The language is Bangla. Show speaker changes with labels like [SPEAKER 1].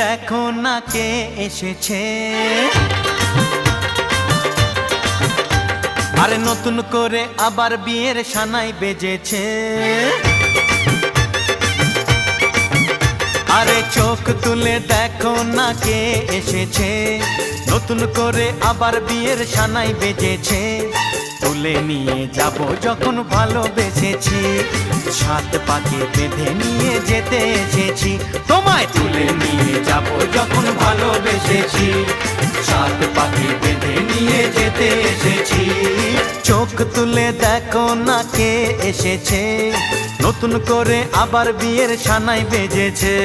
[SPEAKER 1] দেখো না কে এসেছে, আরে নতুন করে আবার বিয়ের সানাই বেজেছে। আরে চোখ তুলে দেখো না কে এসেছে, নতুন করে আবার বিয়ের সানাই বেজেছে। তুলে নিয়ে যাব যখন ভালোবেসেছি, সাত পাকে বেঁধে নিয়ে যেতে এসেছি। তোমায় তুলে নিয়ে যাব যখন ভালোবেসেছি, সাত পাকে বেঁধে নিয়ে যেতে এসেছি। চোখ তুলে দেখো না কে এসেছে, নতুন করে আবার বিয়ের সানাই বেজেছে।